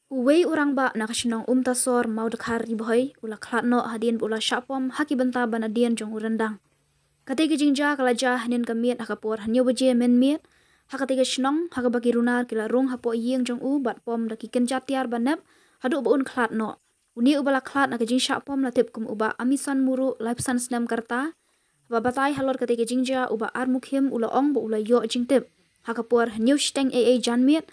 Uwei urang ba nakasinong tasor mau dekhar riboy ula klatno hadien ula syapom haki benta ban adien jong urendang. Katege jingja kalaja hanin kamiet hakapor hanyo baje men miet hakatege sinong hakabaki runar kila rung hapo yeng jong u bat pom daki kenja tiar banep hadu baun klatno. Uni ubala klat nakajing syapom latip kum uba amisan muru laipsan senam karta babatai halor katege jingja uba armukhim ula ong bo ula yo jingtip hakapor hanyo shteng janmiet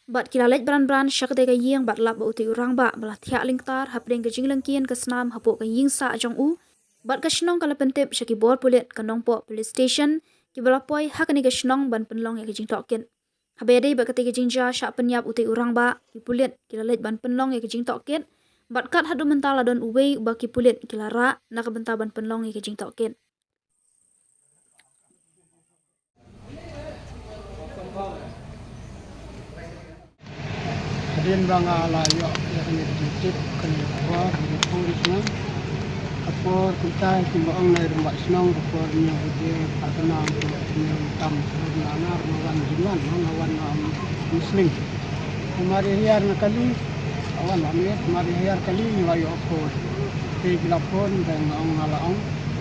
bat kilalet bran syakde ka yeng bat lap uti urang ba bala thia lingtar hapdeng ke jinglang kien ke snam hapo ka ying sa jong u bat ka shnong kala pentep syaki bor pulet kanong po police station ki bala poi hakani ka shnong ban penlong ya ke jing token habede ba kate ke jingja syak penyap uti urang ba ki pulet kilalet ban penlong ya ke jing token bat kat hadu mentala don uwei ba ki pulet kilara nak benta ban penlong ya ke jing token. Hadin bang ala yo ya kini ditip kini buat di polisnya kapor kita timbang na rumah senang kapor nya bude patna nya tam nana mawan jiman mawan muslim kemari hiar nakali awan amit kemari hiar kali nilai opor te bilapon dan ong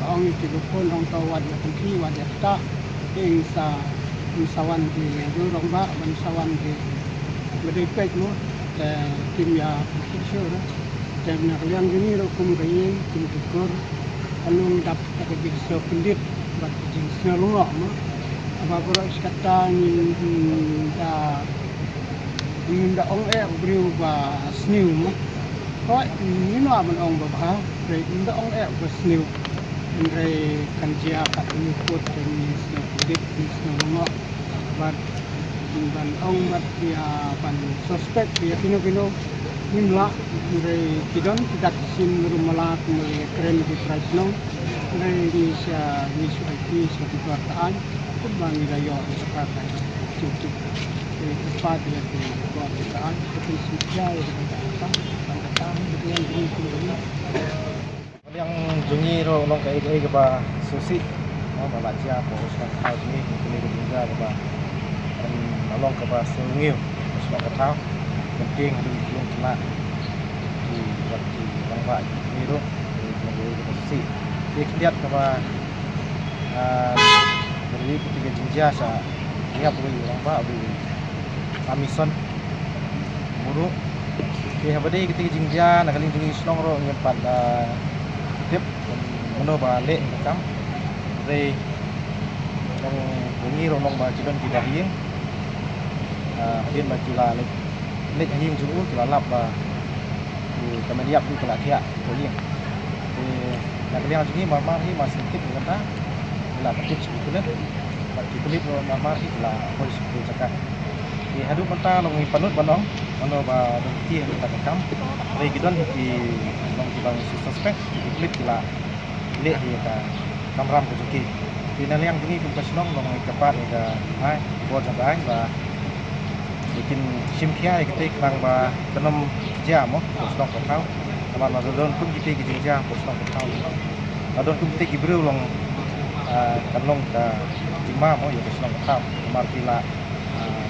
ong itu pun ong tawad ya kunci wad ta ingsa insawan di durong ba bansawan di medipek mo tim ya kisyo na tem na kalian gini ro kum gayin tim tukor anong dap ka kisyo pendit bat jing snalunga mo aba pura iskata ni da ong briu ba sniu mo ko ni no aman ong ba re da ong ba sniu re kanjia ka ni pot ni sniu pendit ni snalunga bat ban ong bat dia ban suspek dia pino nimla dari kidon tidak sim rumala kembali keren di Trajnong dari di sia di IT seperti pertaan pun bangi dayo sekarang cukup tepat dia di pertaan seperti sudah yang kata dengan ini yang jungi ro long kai ke ba susi mau belajar proses kau ini juga ke ba nolong ke ba sungiu semua ketau penting di belum kena di waktu bangsa biru di posisi dia lihat ke ba dari ketiga jinja sa dia boleh orang ba boleh amison muru dia habade ketiga jinja nak kali jungi slong ro ngepat tip meno balik makam dari long bunyi ro long ba jidon tidak hieng hadin ba kila lek hieng juu kila lap ba kemudian di kala kia ko hieng nak kali jungi mamar hi masih tip kata la tip sebetulnya bagi kulit mamar hi la polis ku cakap di hadu mata long panut banong mano ba dongki kita makam dari gidon di long di bang suspek di kulit kila lek hi ka kamram ko juki dinal yang jungi ku pasnong long kapat ida hai bo jabai ba bikin simkia kita kerang ba kenom jam mo posong kau kalau nak don pun kita gigi jam posong kau adon pun kita gibreu long kanong ka jima mo ya posong kau martila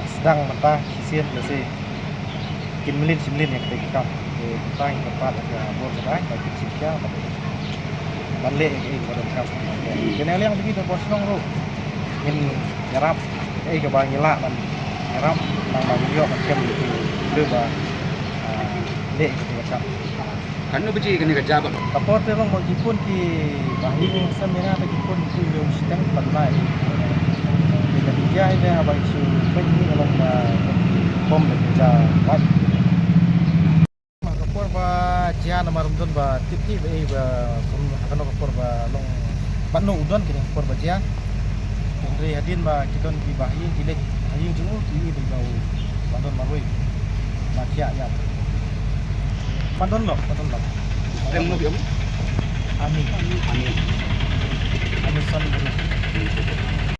sedang mentah sisir lese kin melin simlin yang kita kau kita yang tempat ke bor jabai bagi simkia balik ini pada kau kenal yang begitu posong ro in garap ke bang nyelak dan Arab nang bagio macam itu leba lek macam kanu biji kini kerja ba kapor te bang magipun ki bahing samira bagipun tu yo sistem panai kita dia ada abang su penyi along ba bom beja bat kapor ba jian marumdon ba tip ba kanu kapor ba long panu udon kini kapor ba jian Andre hadin ba kidon di bahing dilek haying juu ti di bau pandon marui makia ya pandon lo rem mo biom amin amin amin